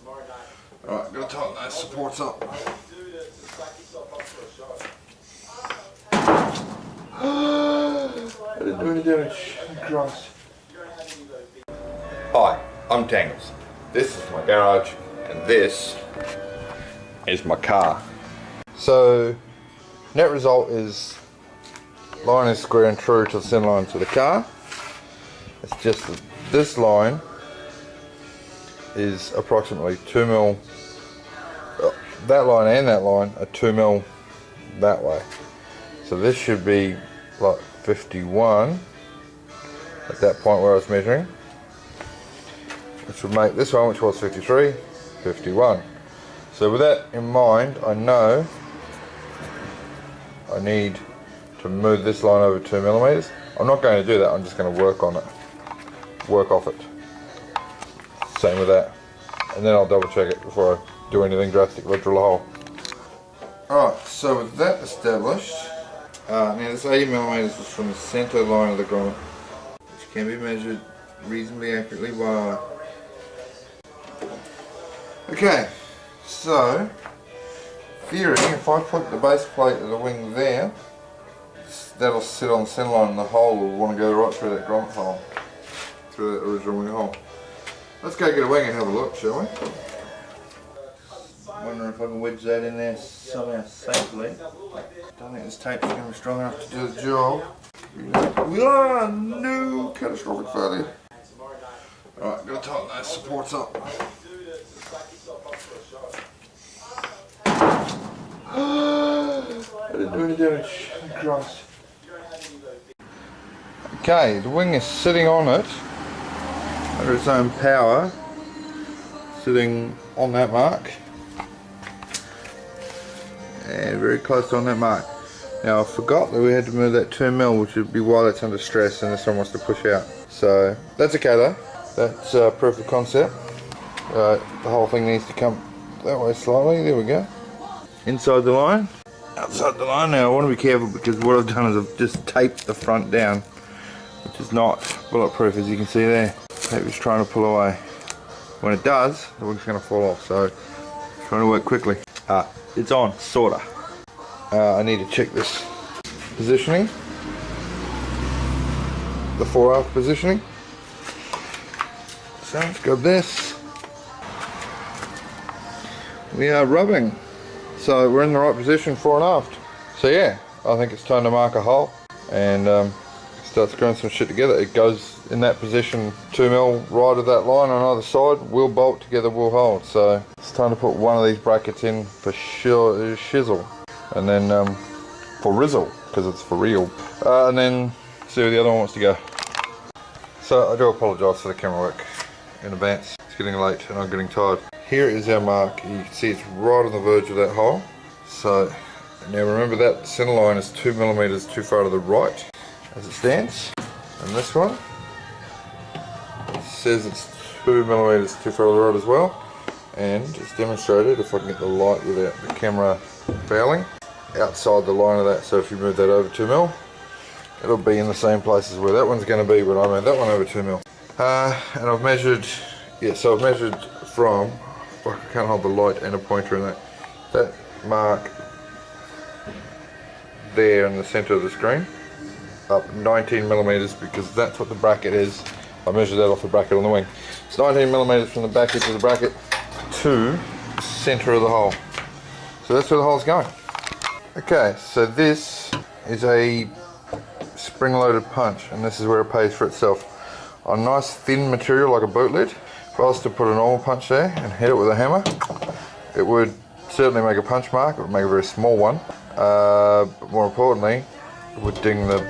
Alright, gotta tighten those supports up. I didn't do any damage. Christ. Hi, I'm Tangles. This is my garage, and this is my car. So, net result is line is square and true to the center line to the car. It's just that this line is approximately 2 mil. That line and that line are 2 mil that way. So this should be like 51 at that point where I was measuring, which would make this one, which was 53, 51. So with that in mind, I know I need to move this line over 2 millimeters. I'm not going to do that, I'm just going to work on it, work off it. Same with that. And then I'll double check it before I do anything drastic, like drill a hole. Alright, so with that established, now this 80 millimeters is from the center line of the grommet, which can be measured reasonably accurately by eye. Okay, so theory, if I put the base plate of the wing there, that'll sit on the center line, and the hole will want to go right through that grommet hole, through that original wing hole. Let's go get a wing and have a look, shall we? Wondering if I can wedge that in there somehow safely. Don't think this tape's going to be strong enough to do the job. No catastrophic failure. Alright, gotta tighten those supports up. I didn't do any damage. Christ. Okay, the wing is sitting on it under its own power, sitting on that mark. And very close on that mark. Now I forgot that we had to move that 2 mil, which would be why that's under stress and this one wants to push out. So that's okay though. That's proof of concept. The whole thing needs to come that way slightly. There we go. Inside the line, outside the line. Now I want to be careful because what I've done is I've just taped the front down, which is not bulletproof, as you can see there. Tape is trying to pull away. When it does, the wing's going to fall off. So trying to work quickly. It's on, sorta. I need to check this positioning, the fore-aft positioning. So let's grab this. We are rubbing, so we're in the right position fore and aft. So yeah, I think it's time to mark a hole and start screwing some shit together. It goes in that position 2 mil right of that line on either side, will bolt together, will hold. So it's time to put one of these brackets in for sure, shizzle, and then for rizzle, because it's for real, and then see where the other one wants to go. So I do apologise for the camera work in advance. It's getting late and I'm getting tired. Here is our mark. You can see it's right on the verge of that hole. So now remember that center line is 2 millimeters too far to the right as it stands, and this one says it's 2 millimeters too far to the right as well. And it's demonstrated, if I can get the light without the camera fouling, outside the line of that. So if you move that over 2 mil, it'll be in the same places where that one's going to be, but I moved that one over 2 mil. And I've measured, yeah, so I've measured from, I can't hold the light and a pointer in that mark there in the center of the screen, up 19 millimeters, because that's what the bracket is. I measured that off the bracket on the wing. It's 19 millimeters from the back edge of the bracket to the center of the hole. So that's where the hole's going. Okay, so this is a spring-loaded punch, and this is where it pays for itself. On nice thin material like a boot lid, if I was to put a normal punch there and hit it with a hammer, it would certainly make a punch mark. It would make a very small one, but more importantly, it would ding the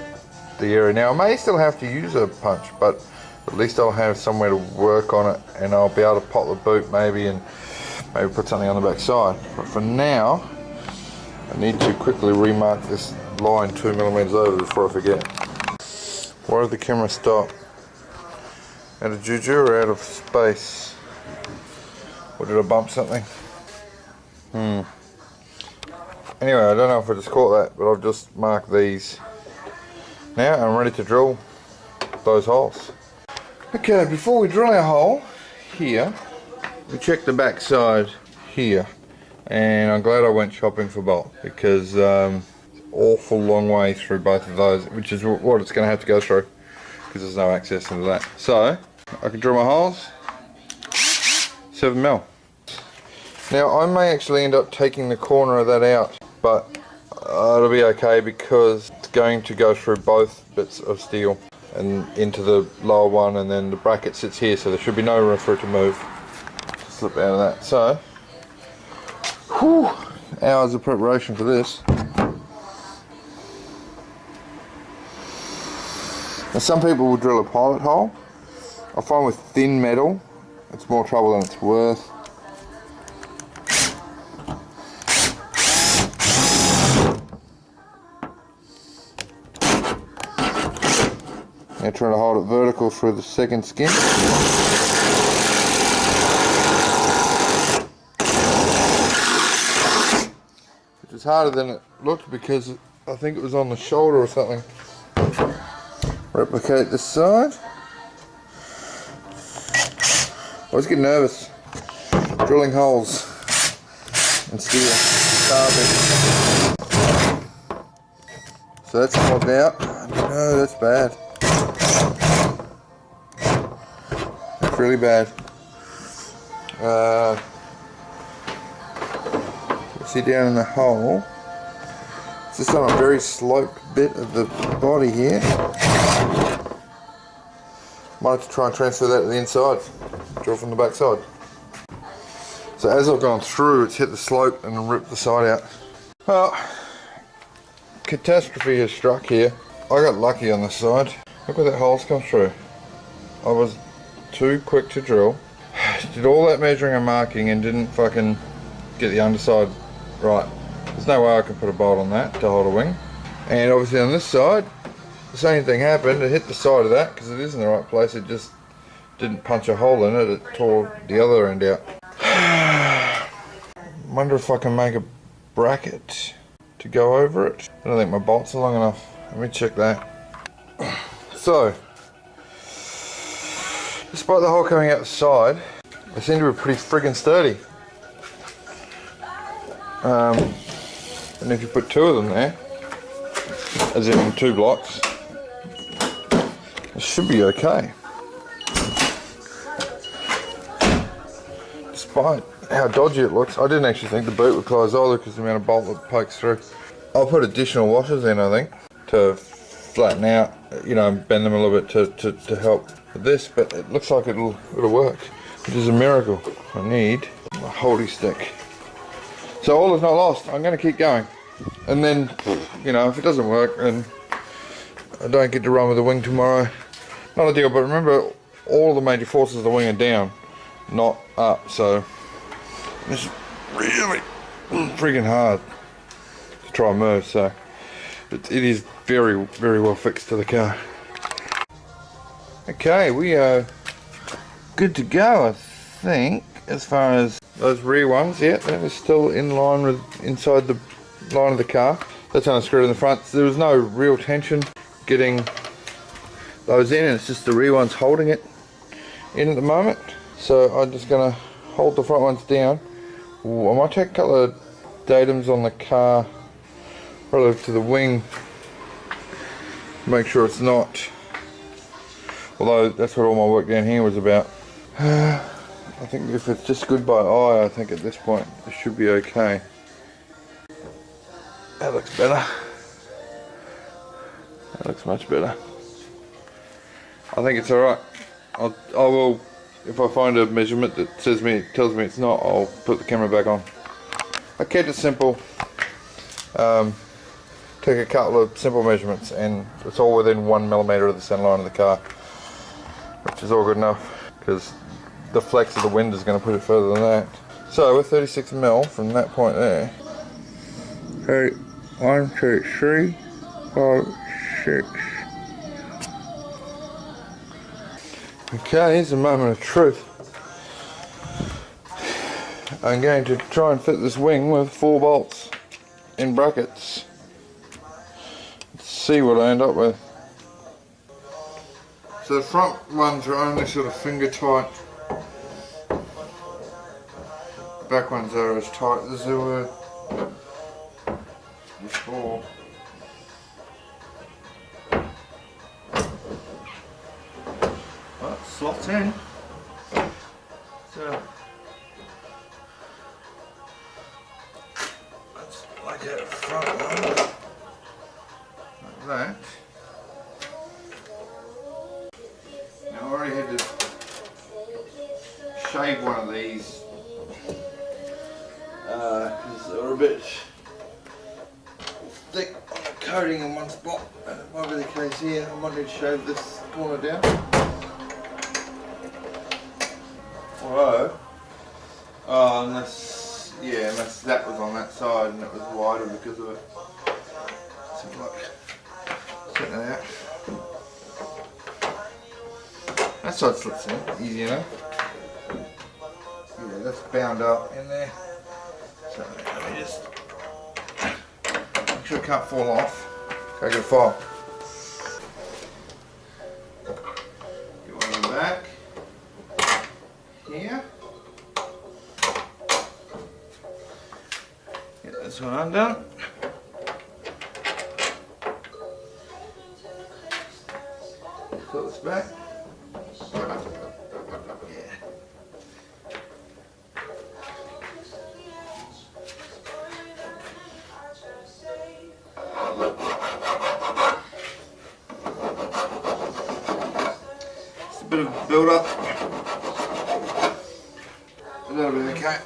area. Now I may still have to use a punch, but at least I'll have somewhere to work on it, and I'll be able to pop the boot maybe and maybe put something on the back side. But for now, I need to quickly remark this line 2 millimeters over before I forget. Why did the camera stop? Out of juju or out of space? Or did I bump something? Anyway, I don't know if I just caught that, but I've just marked these. Now I'm ready to drill those holes. Okay, before we drill our hole here, we checked the back side here, and I'm glad I went shopping for bolt, because awful long way through both of those, which is what it's going to have to go through, because there's no access into that. So I can drill my holes, 7mm. Now I may actually end up taking the corner of that out, but it'll be okay because it's going to go through both bits of steel and into the lower one, and then the bracket sits here, so there should be no room for it to move. Slip out of that. So, whew, hours of preparation for this. Now some people will drill a pilot hole. I find with thin metal, it's more trouble than it's worth. Now try to hold it vertical through the second skin. Which is harder than it looked, because I think it was on the shoulder or something. Replicate this side. I always get nervous drilling holes in steel. So that's clogged out. No, that's bad. That's really bad. See down in the hole. It's just on a very sloped bit of the body here. Might have to try and transfer that to the inside. Drill from the back side. So as I've gone through, it's hit the slope and ripped the side out. Well, catastrophe has struck here. I got lucky on this side. Look where that hole's come through. I was too quick to drill. Did all that measuring and marking and didn't fucking get the underside right. There's no way I can put a bolt on that to hold a wing. And obviously on this side, the same thing happened. It hit the side of that because it is in the right place. It just didn't punch a hole in it. It tore the other end out. Wonder if I can make a bracket to go over it. I don't think my bolts are long enough. Let me check that. So, despite the hole coming out the side, they seem to be pretty friggin' sturdy. And if you put two of them there, as in 2 blocks, it should be okay. Despite how dodgy it looks, I didn't actually think the boot would close either because the amount of bolt that pokes through. I'll put additional washers in, I think, to flatten out, you know, bend them a little bit to help with this, but it looks like it'll work, which is a miracle. I need my holy stick. So all is not lost. I'm going to keep going, and then, you know, if it doesn't work and I don't get to run with the wing tomorrow, not a deal. But remember, all the major forces of the wing are down, not up, so it's really freaking hard to try and move. So it is very, very well fixed to the car. Okay, we are good to go, I think, as far as those rear ones. Yeah, that was still in line with inside the line of the car. That's unscrewed in the front. There was no real tension getting those in, and it's just the rear ones holding it in at the moment. So I'm just going to hold the front ones down. Ooh, I might take a couple of datums on the car relative to the wing, make sure it's not, although that's what all my work down here was about. I think if it's just good by eye, I think at this point it should be okay. That looks better. That looks much better. I think it's alright. I will, if I find a measurement that tells me it's not, I'll put the camera back on. I kept it simple. Took a couple of simple measurements, and it's all within 1mm of the centre line of the car, which is all good enough because the flex of the wind is going to put it further than that. So we're 36mm from that point there. Okay, 1, 2, 3, 5, 6. Okay, here's a moment of truth. I'm going to try and fit this wing with 4 bolts in brackets. Let's see what I end up with. So the front ones are only sort of finger tight. back ones are as tight as they were before. Well, it slots in. So let's like a front one like that. Now I already had to shave one of these because they were a bit thick on the coating in one spot, and it might be the case here. I might need to shave this corner down. Although, unless that was on that side and it was wider because of it. So like, check that out. That side slips in, easy enough. Yeah, that's bound up in there. So let me just make sure it can't fall off. Go get a file. Get one on the back. Here. Get this one undone. Put this back. Bit of build up, that'll be okay.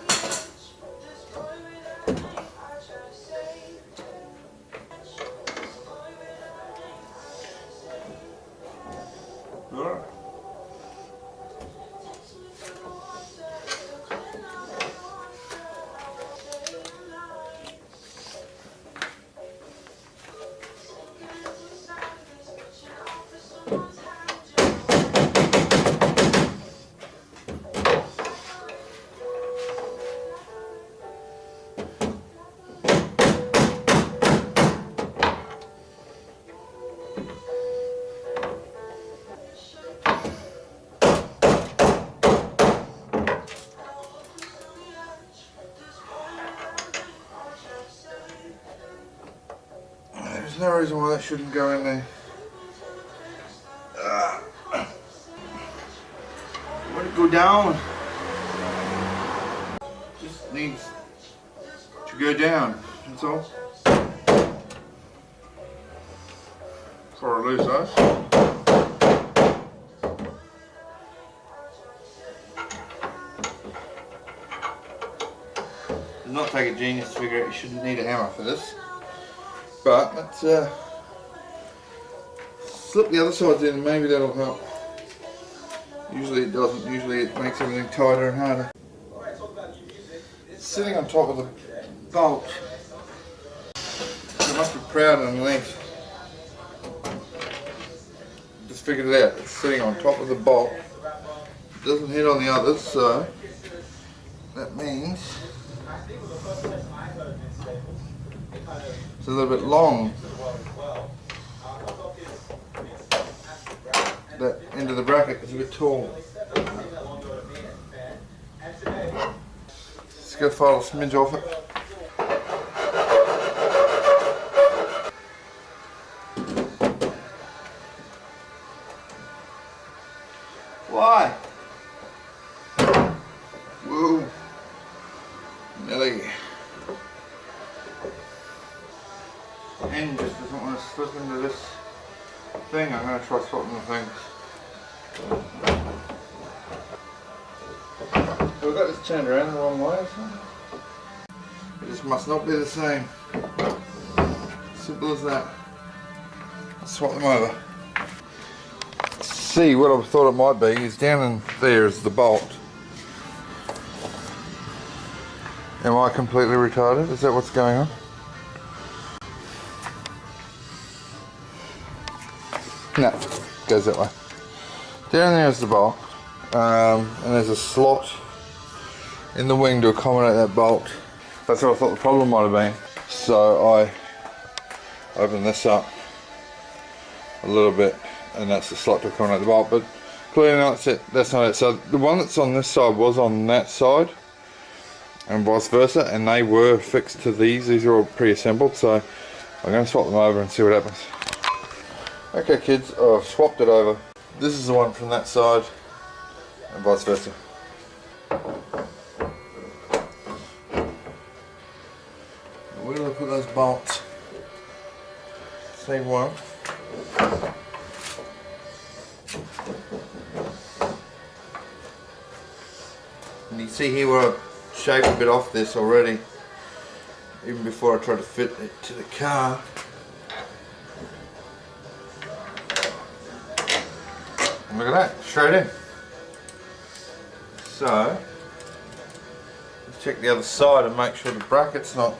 Alright. There's no reason why that shouldn't go in there. Let it go down. Just needs to go down, that's all. Before I lose those. Does not take a genius to figure out you shouldn't need a hammer for this. But let's slip the other sides in and maybe that'll help. Usually it doesn't, usually it makes everything tighter and harder. It's sitting on top of the bolt. It must be proud underneath. Just figured it out, it's sitting on top of the bolt. It doesn't hit on the others, so that means it's a little bit long. That end of the bracket is a bit tall. Just go file a smidge off it. Why? Whoa. Nelly. And just doesn't want to slip into this thing. I'm going to try swapping the things. So we've got this turned around the wrong way, so it just must not be the same. Simple as that. Let's swap them over. See, what I thought it might be is down in there is the bolt. Am I completely retarded? Is that what's going on? No, goes that way. Down there is the bolt, and there's a slot in the wing to accommodate that bolt. That's what I thought the problem might have been. So I opened this up a little bit, and that's the slot to accommodate the bolt, but clearly that's it. That's not it. So the one that's on this side was on that side, and vice versa, and they were fixed to these. These are all pre-assembled, so I'm going to swap them over and see what happens. Okay kids, I've swapped it over. This is the one from that side and vice versa. Where do I put those bolts? Same one. And you see here where I've shaved a bit off this already, even before I try to fit it to the car. And look at that, straight in. So, let's check the other side and make sure the bracket's not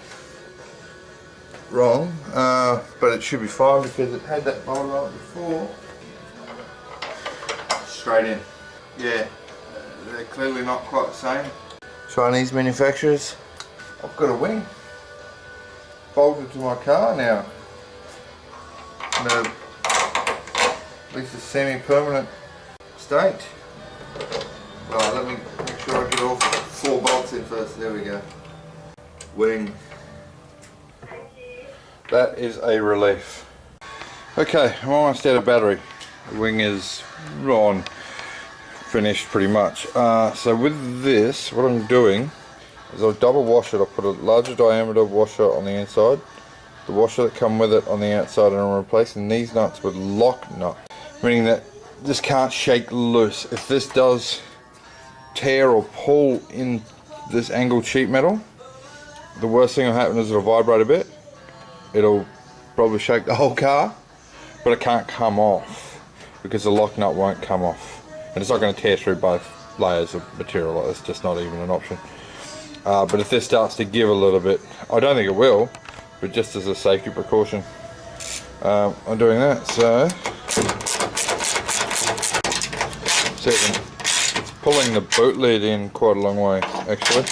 wrong, but it should be fine because it had that bolt on it before. Straight in. Yeah, they're clearly not quite the same. Chinese manufacturers. I've got a wing bolted to my car now. No, at least a semi-permanent state. Right, let me make sure I get all 4 bolts in first. There we go. Wing. That is a relief. Okay, I'm almost out of battery. The wing is on, finished pretty much. So with this, what I'm doing is I'll double wash it. I'll put a larger diameter washer on the inside, the washer that come with it on the outside, and I'm replacing these nuts with lock nuts, meaning that this can't shake loose. If this does tear or pull in this angled sheet metal, the worst thing will happen is it'll vibrate a bit. It'll probably shake the whole car, but it can't come off because the lock nut won't come off, and it's not going to tear through both layers of material. It's just not even an option. But if this starts to give a little bit, I don't think it will, but just as a safety precaution, I'm doing that. So it's pulling the boot lid in quite a long way actually.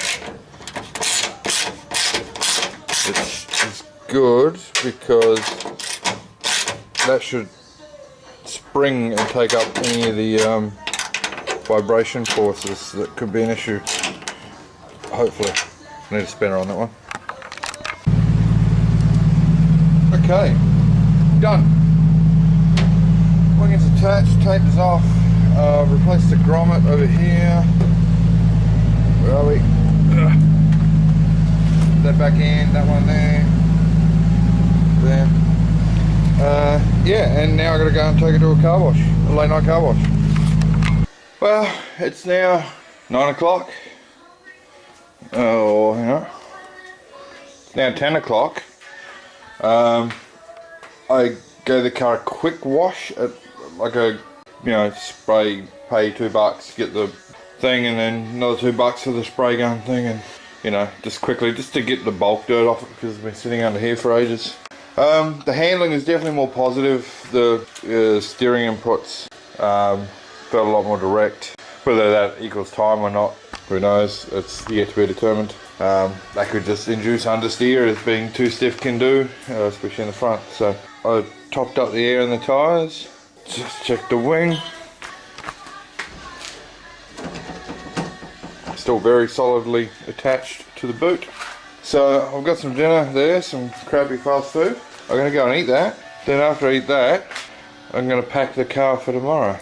It's good because that should spring and take up any of the vibration forces that could be an issue. Hopefully. I need a spinner on that one. Okay, done. Wing is attached, tape is off. Replace the grommet over here. Where are we? That back in, that one there. There. Yeah, and now I've got to go and take it to a car wash, a late night car wash. Well, it's now 9 o'clock. Oh, you know, it's now 10 o'clock. I gave the car a quick wash at like a, you know, spray, pay $2, get the thing, and then another $2 for the spray gun thing, and you know, just quickly, just to get the bulk dirt off it because it's been sitting under here for ages. The handling is definitely more positive. The steering inputs felt a lot more direct. Whether that equals time or not, who knows, it's yet to be determined. That could just induce understeer, as being too stiff can do, especially in the front. So I topped up the air in the tyres, just checked the wing. Still very solidly attached to the boot. So I've got some dinner there, some crappy fast food. I'm going to go and eat that. Then after I eat that, I'm going to pack the car for tomorrow.